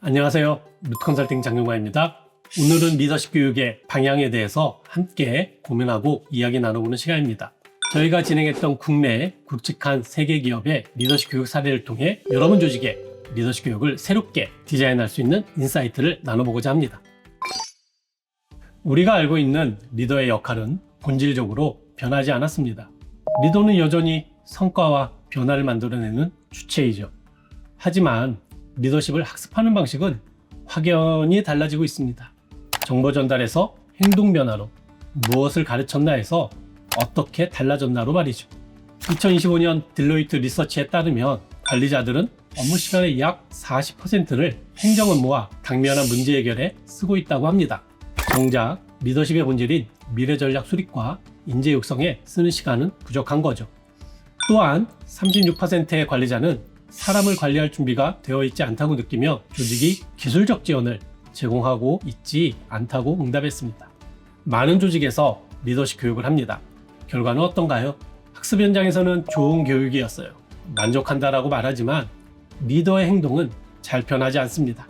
안녕하세요. 루트컨설팅 장용화입니다. 오늘은 리더십 교육의 방향에 대해서 함께 고민하고 이야기 나눠보는 시간입니다. 저희가 진행했던 국내 굵직한 세계 기업의 리더십 교육 사례를 통해 여러분 조직의 리더십 교육을 새롭게 디자인할 수 있는 인사이트를 나눠보고자 합니다. 우리가 알고 있는 리더의 역할은 본질적으로 변하지 않았습니다. 리더는 여전히 성과와 변화를 만들어내는 주체이죠. 하지만 리더십을 학습하는 방식은 확연히 달라지고 있습니다. 정보 전달에서 행동 변화로 무엇을 가르쳤나에서 어떻게 달라졌나로 말이죠. 2025년 딜로이트 리서치에 따르면 관리자들은 업무 시간의 약 40%를 행정 업무와 당면한 문제 해결에 쓰고 있다고 합니다. 정작 리더십의 본질인 미래 전략 수립과 인재 육성에 쓰는 시간은 부족한 거죠. 또한 36%의 관리자는 사람을 관리할 준비가 되어 있지 않다고 느끼며 조직이 기술적 지원을 제공하고 있지 않다고 응답했습니다. 많은 조직에서 리더십 교육을 합니다. 결과는 어떤가요? 학습 현장에서는 좋은 교육이었어요. 만족한다라고 말하지만 리더의 행동은 잘 변하지 않습니다.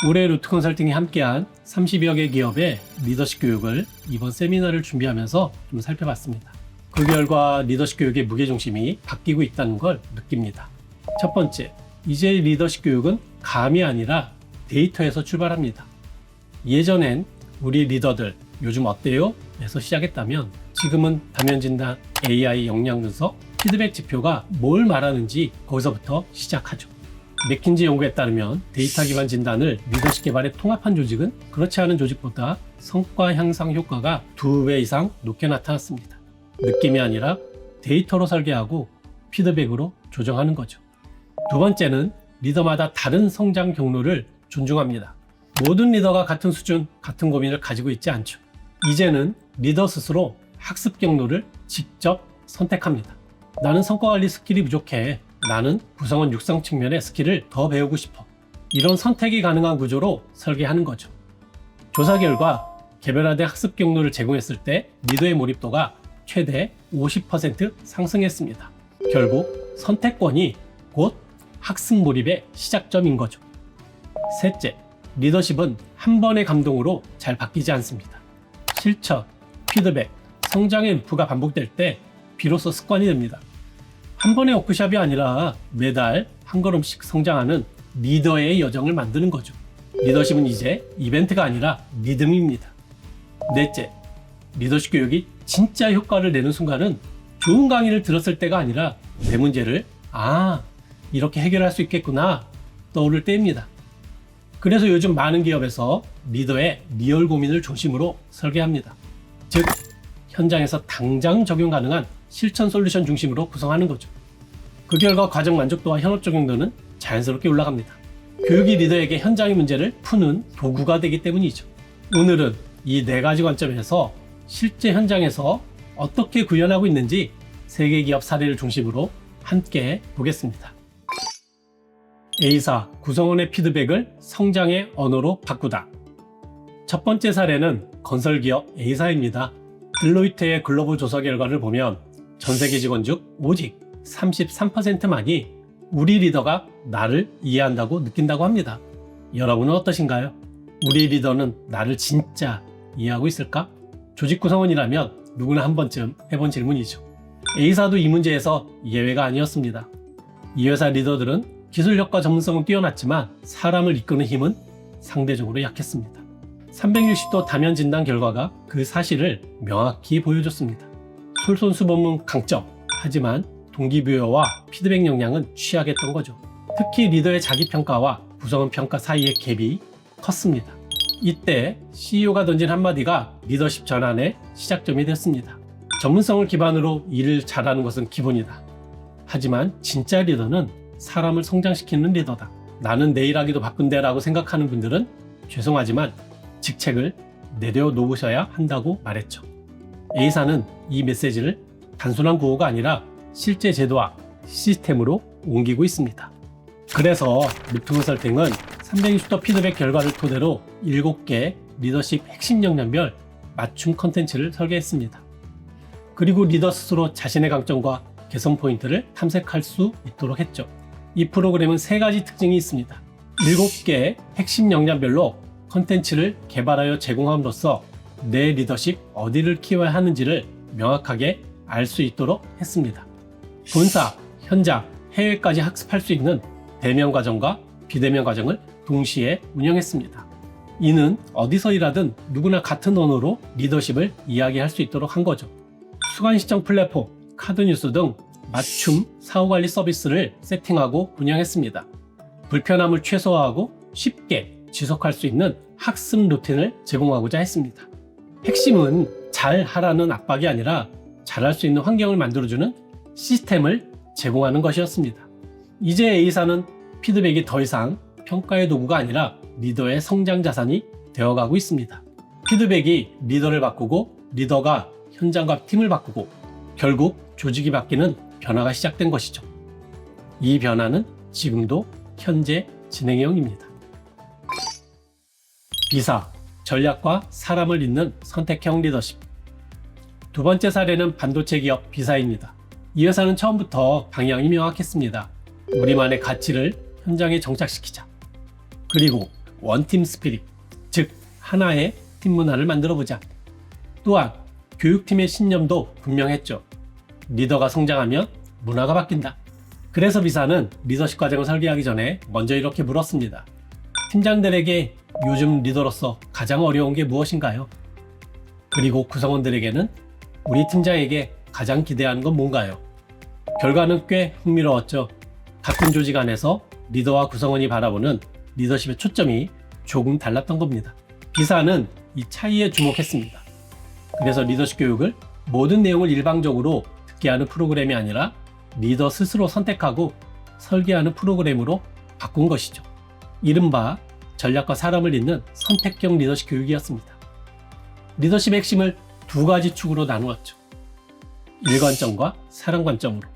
올해 루트컨설팅이 함께한 30여 개 기업의 리더십 교육을 이번 세미나를 준비하면서 좀 살펴봤습니다. 그 결과 리더십 교육의 무게중심이 바뀌고 있다는 걸 느낍니다. 첫 번째, 이제 리더십 교육은 감이 아니라 데이터에서 출발합니다. 예전엔 우리 리더들 요즘 어때요? 에서 시작했다면 지금은 다면 진단, AI 역량 분석, 피드백 지표가 뭘 말하는지 거기서부터 시작하죠. 맥킨지 연구에 따르면 데이터 기반 진단을 리더십 개발에 통합한 조직은 그렇지 않은 조직보다 성과 향상 효과가 2배 이상 높게 나타났습니다. 느낌이 아니라 데이터로 설계하고 피드백으로 조정하는 거죠. 두 번째는 리더마다 다른 성장 경로를 존중합니다. 모든 리더가 같은 수준, 같은 고민을 가지고 있지 않죠. 이제는 리더 스스로 학습 경로를 직접 선택합니다. 나는 성과관리 스킬이 부족해. 나는 구성원 육성 측면의 스킬을 더 배우고 싶어. 이런 선택이 가능한 구조로 설계하는 거죠. 조사 결과 개별화된 학습 경로를 제공했을 때 리더의 몰입도가 최대 50% 상승했습니다. 결국 선택권이 곧 학습 몰입의 시작점인 거죠. 셋째, 리더십은 한 번의 감동으로 잘 바뀌지 않습니다. 실천, 피드백, 성장의 루프가 반복될 때 비로소 습관이 됩니다. 한 번의 워크숍이 아니라 매달 한 걸음씩 성장하는 리더의 여정을 만드는 거죠. 리더십은 이제 이벤트가 아니라 리듬입니다. 넷째, 리더십 교육이 진짜 효과를 내는 순간은 좋은 강의를 들었을 때가 아니라 내 문제를 이렇게 해결할 수 있겠구나 떠오를 때입니다. 그래서 요즘 많은 기업에서 리더의 리얼 고민을 중심으로 설계합니다. 즉, 현장에서 당장 적용 가능한 실천 솔루션 중심으로 구성하는 거죠. 그 결과 과정 만족도와 현업 적용도는 자연스럽게 올라갑니다. 교육이 리더에게 현장의 문제를 푸는 도구가 되기 때문이죠. 오늘은 이 4가지 관점에서 실제 현장에서 어떻게 구현하고 있는지 세계 기업 사례를 중심으로 함께 보겠습니다. A사, 구성원의 피드백을 성장의 언어로 바꾸다. 첫 번째 사례는 건설기업 A사입니다. 딜로이트의 글로벌 조사 결과를 보면 전 세계 직원 중 오직 33%만이 우리 리더가 나를 이해한다고 느낀다고 합니다. 여러분은 어떠신가요? 우리 리더는 나를 진짜 이해하고 있을까? 조직 구성원이라면 누구나 한 번쯤 해본 질문이죠. A사도 이 문제에서 예외가 아니었습니다. 이 회사 리더들은 기술력과 전문성은 뛰어났지만 사람을 이끄는 힘은 상대적으로 약했습니다. 360도 다면 진단 결과가 그 사실을 명확히 보여줬습니다. 솔선수범은 강점, 하지만 동기부여와 피드백 역량은 취약했던 거죠. 특히 리더의 자기평가와 구성원 평가 사이의 갭이 컸습니다. 이때 CEO가 던진 한마디가 리더십 전환의 시작점이 됐습니다. 전문성을 기반으로 일을 잘하는 것은 기본이다. 하지만 진짜 리더는 사람을 성장시키는 리더다. 나는 내일 하기도 바쁜데 라고 생각하는 분들은 죄송하지만 직책을 내려놓으셔야 한다고 말했죠. A사는 이 메시지를 단순한 구호가 아니라 실제 제도와 시스템으로 옮기고 있습니다. 그래서 루트컨설팅은 360도 피드백 결과를 토대로 7개 리더십 핵심 역량별 맞춤 컨텐츠를 설계했습니다. 그리고 리더 스스로 자신의 강점과 개선 포인트를 탐색할 수 있도록 했죠. 이 프로그램은 3가지 특징이 있습니다. 7개의 핵심 역량별로 컨텐츠를 개발하여 제공함으로써 내 리더십 어디를 키워야 하는지를 명확하게 알 수 있도록 했습니다. 본사, 현장, 해외까지 학습할 수 있는 대면 과정과 비대면 과정을 동시에 운영했습니다. 이는 어디서 일하든 누구나 같은 언어로 리더십을 이야기할 수 있도록 한 거죠. 수강 시청 플랫폼, 카드뉴스 등 맞춤 사후관리 서비스를 세팅하고 운영했습니다. 불편함을 최소화하고 쉽게 지속할 수 있는 학습 루틴을 제공하고자 했습니다. 핵심은 잘 하라는 압박이 아니라 잘할 수 있는 환경을 만들어주는 시스템을 제공하는 것이었습니다. 이제 A사는 피드백이 더 이상 평가의 도구가 아니라 리더의 성장 자산이 되어가고 있습니다. 피드백이 리더를 바꾸고 리더가 현장과 팀을 바꾸고 결국 조직이 바뀌는 변화가 시작된 것이죠. 이 변화는 지금도 현재 진행형입니다. 비사, 전략과 사람을 잇는 선택형 리더십. 두 번째 사례는 반도체 기업 비사입니다. 이 회사는 처음부터 방향이 명확했습니다. 우리만의 가치를 현장에 정착시키자. 그리고 원팀 스피릿, 즉 하나의 팀 문화를 만들어보자. 또한 교육팀의 신념도 분명했죠. 리더가 성장하면 문화가 바뀐다. 그래서 비사는 리더십 과정을 설계하기 전에 먼저 이렇게 물었습니다. 팀장들에게 요즘 리더로서 가장 어려운 게 무엇인가요? 그리고 구성원들에게는 우리 팀장에게 가장 기대하는 건 뭔가요? 결과는 꽤 흥미로웠죠. 같은 조직 안에서 리더와 구성원이 바라보는 리더십의 초점이 조금 달랐던 겁니다. 비사는 이 차이에 주목했습니다. 그래서 리더십 교육을 모든 내용을 일방적으로 듣게 하는 프로그램이 아니라 리더 스스로 선택하고 설계하는 프로그램으로 바꾼 것이죠. 이른바 전략과 사람을 잇는 선택형 리더십 교육이었습니다. 리더십의 핵심을 2가지 축으로 나누었죠. 일관점과 사람 관점으로.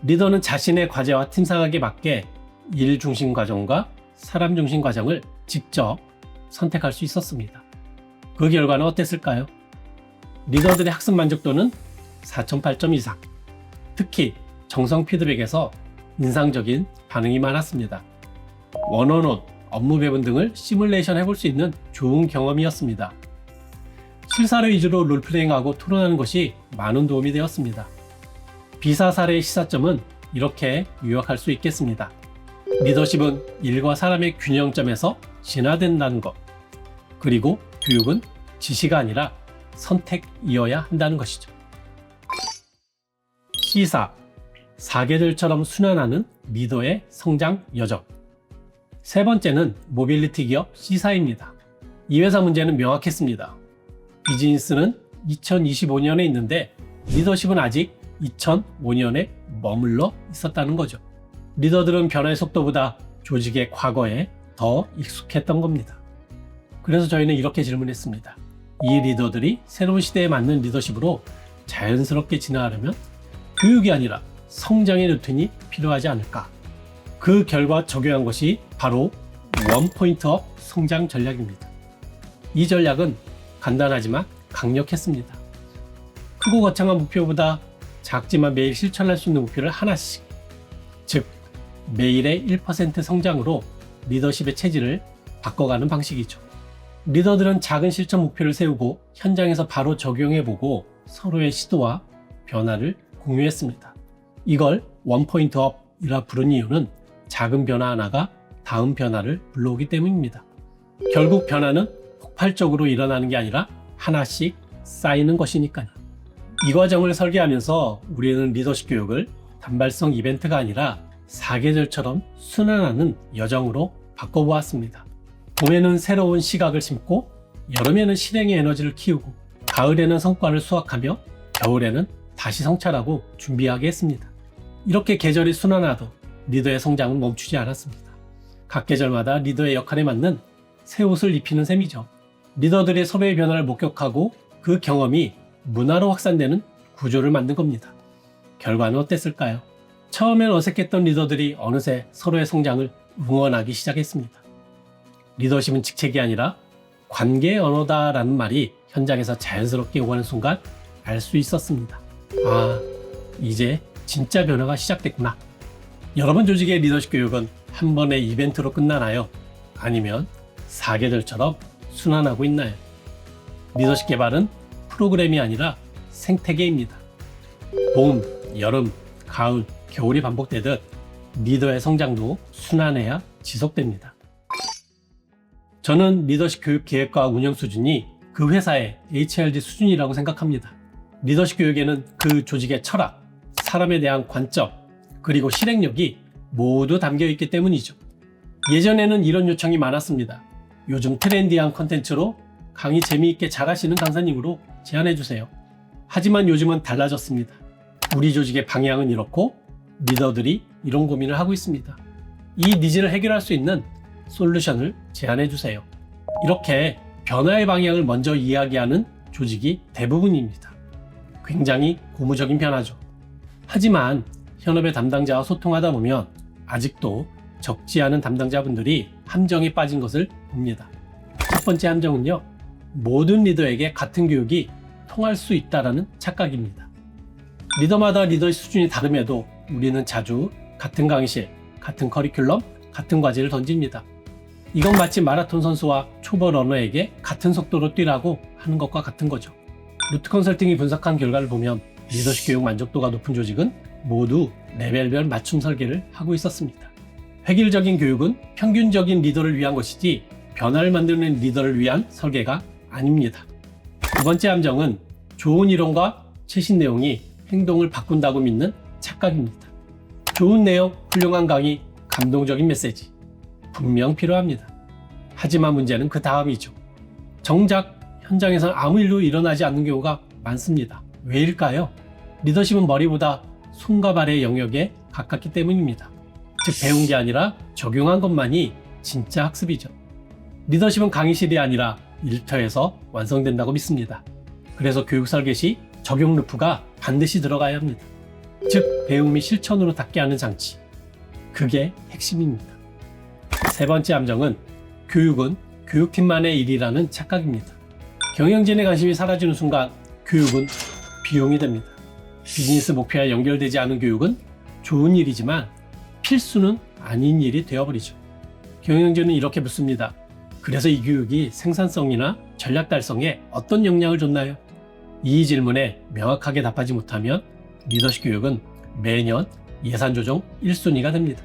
리더는 자신의 과제와 팀 상황에 맞게 일 중심 과정과 사람 중심 과정을 직접 선택할 수 있었습니다. 그 결과는 어땠을까요? 리더들의 학습 만족도는 4.8점 이상. 특히 정성 피드백에서 인상적인 반응이 많았습니다. 원어원, 업무 배분 등을 시뮬레이션 해볼 수 있는 좋은 경험이었습니다. 실사를 위주로 롤플레잉하고 토론하는 것이 많은 도움이 되었습니다. 비사 사례의 시사점은 이렇게 요약할 수 있겠습니다. 리더십은 일과 사람의 균형점에서 진화된다는 것. 그리고 교육은 지시가 아니라 선택이어야 한다는 것이죠. C사, 사계절처럼 순환하는 리더의 성장 여정. 세 번째는 모빌리티 기업 C사입니다. 이 회사 문제는 명확했습니다. 비즈니스는 2025년에 있는데 리더십은 아직 2005년에 머물러 있었다는 거죠. 리더들은 변화의 속도보다 조직의 과거에 더 익숙했던 겁니다. 그래서 저희는 이렇게 질문했습니다. 이 리더들이 새로운 시대에 맞는 리더십으로 자연스럽게 진화하려면 교육이 아니라 성장의 루틴이 필요하지 않을까? 그 결과 적용한 것이 바로 원포인트업 성장 전략입니다. 이 전략은 간단하지만 강력했습니다. 크고 거창한 목표보다 작지만 매일 실천할 수 있는 목표를 하나씩, 즉 매일의 1% 성장으로 리더십의 체질을 바꿔가는 방식이죠. 리더들은 작은 실천 목표를 세우고 현장에서 바로 적용해보고 서로의 시도와 변화를 공유했습니다. 이걸 원포인트업이라 부른 이유는 작은 변화 하나가 다음 변화를 불러오기 때문입니다. 결국 변화는 폭발적으로 일어나는 게 아니라 하나씩 쌓이는 것이니까요. 이 과정을 설계하면서 우리는 리더십 교육을 단발성 이벤트가 아니라 사계절처럼 순환하는 여정으로 바꿔보았습니다. 봄에는 새로운 시각을 심고 여름에는 실행의 에너지를 키우고 가을에는 성과를 수확하며 겨울에는 다시 성찰하고 준비하게 했습니다. 이렇게 계절이 순환하도 리더의 성장은 멈추지 않았습니다. 각 계절마다 리더의 역할에 맞는 새 옷을 입히는 셈이죠. 리더들의 서로의 변화를 목격하고 그 경험이 문화로 확산되는 구조를 만든 겁니다. 결과는 어땠을까요? 처음엔 어색했던 리더들이 어느새 서로의 성장을 응원하기 시작했습니다. 리더십은 직책이 아니라 관계의 언어다라는 말이 현장에서 자연스럽게 오가는 순간 알 수 있었습니다. 아, 이제 진짜 변화가 시작됐구나. 여러분 조직의 리더십 교육은 한 번의 이벤트로 끝나나요? 아니면 사계절처럼 순환하고 있나요? 리더십 개발은 프로그램이 아니라 생태계입니다. 봄, 여름, 가을, 겨울이 반복되듯 리더의 성장도 순환해야 지속됩니다. 저는 리더십 교육 기획과 운영 수준이 그 회사의 HRD 수준이라고 생각합니다. 리더십 교육에는 그 조직의 철학, 사람에 대한 관점, 그리고 실행력이 모두 담겨 있기 때문이죠. 예전에는 이런 요청이 많았습니다. 요즘 트렌디한 콘텐츠로 강의 재미있게 잘하시는 강사님으로 제안해주세요. 하지만 요즘은 달라졌습니다. 우리 조직의 방향은 이렇고 리더들이 이런 고민을 하고 있습니다. 이 니즈를 해결할 수 있는 솔루션을 제안해주세요. 이렇게 변화의 방향을 먼저 이야기하는 조직이 대부분입니다. 굉장히 고무적인 변화죠. 하지만 현업의 담당자와 소통하다 보면 아직도 적지 않은 담당자분들이 함정에 빠진 것을 봅니다. 첫 번째 함정은요, 모든 리더에게 같은 교육이 통할 수 있다는 착각입니다. 리더마다 리더의 수준이 다름에도 우리는 자주 같은 강의실, 같은 커리큘럼, 같은 과제를 던집니다. 이건 마치 마라톤 선수와 초보 러너에게 같은 속도로 뛰라고 하는 것과 같은 거죠. 루트 컨설팅이 분석한 결과를 보면 리더십 교육 만족도가 높은 조직은 모두 레벨별 맞춤 설계를 하고 있었습니다. 획일적인 교육은 평균적인 리더를 위한 것이지 변화를 만드는 리더를 위한 설계가 아닙니다. 두 번째 함정은 좋은 이론과 최신 내용이 행동을 바꾼다고 믿는 착각입니다. 좋은 내용, 훌륭한 강의, 감동적인 메시지 분명 필요합니다. 하지만 문제는 그 다음이죠. 정작 현장에서 아무 일도 일어나지 않는 경우가 많습니다. 왜일까요? 리더십은 머리보다 손과 발의 영역에 가깝기 때문입니다. 즉 배운 게 아니라 적용한 것만이 진짜 학습이죠. 리더십은 강의실이 아니라 일터에서 완성된다고 믿습니다. 그래서 교육 설계 시 적용 루프가 반드시 들어가야 합니다. 즉 배움이 실천으로 닿게 하는 장치. 그게 핵심입니다. 세 번째 함정은 교육은 교육팀만의 일이라는 착각입니다. 경영진의 관심이 사라지는 순간 교육은 비용이 됩니다. 비즈니스 목표와 연결되지 않은 교육은 좋은 일이지만 필수는 아닌 일이 되어버리죠. 경영진은 이렇게 묻습니다. 그래서 이 교육이 생산성이나 전략 달성에 어떤 영향을 줬나요? 이 질문에 명확하게 답하지 못하면 리더십 교육은 매년 예산 조정 1순위가 됩니다.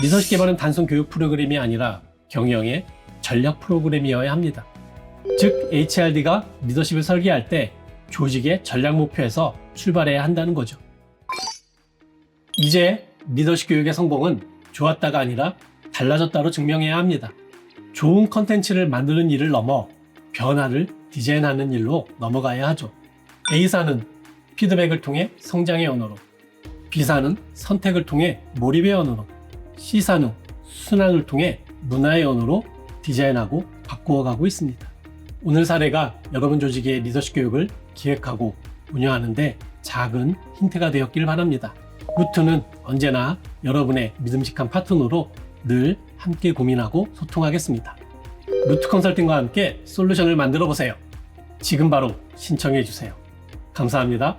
리더십 개발은 단순 교육 프로그램이 아니라 경영의 전략 프로그램이어야 합니다. 즉 HRD가 리더십을 설계할 때 조직의 전략 목표에서 출발해야 한다는 거죠. 이제 리더십 교육의 성공은 좋았다가 아니라 달라졌다로 증명해야 합니다. 좋은 컨텐츠를 만드는 일을 넘어 변화를 디자인하는 일로 넘어가야 하죠. A사는 피드백을 통해 성장의 언어로, B사는 선택을 통해 몰입의 언어로, C사는 순환을 통해 문화의 언어로 디자인하고 바꾸어가고 있습니다. 오늘 사례가 여러분 조직의 리더십 교육을 기획하고 운영하는데 작은 힌트가 되었길 바랍니다. 루트는 언제나 여러분의 믿음직한 파트너로 늘 함께 고민하고 소통하겠습니다. 루트 컨설팅과 함께 솔루션을 만들어 보세요. 지금 바로 신청해 주세요. 감사합니다.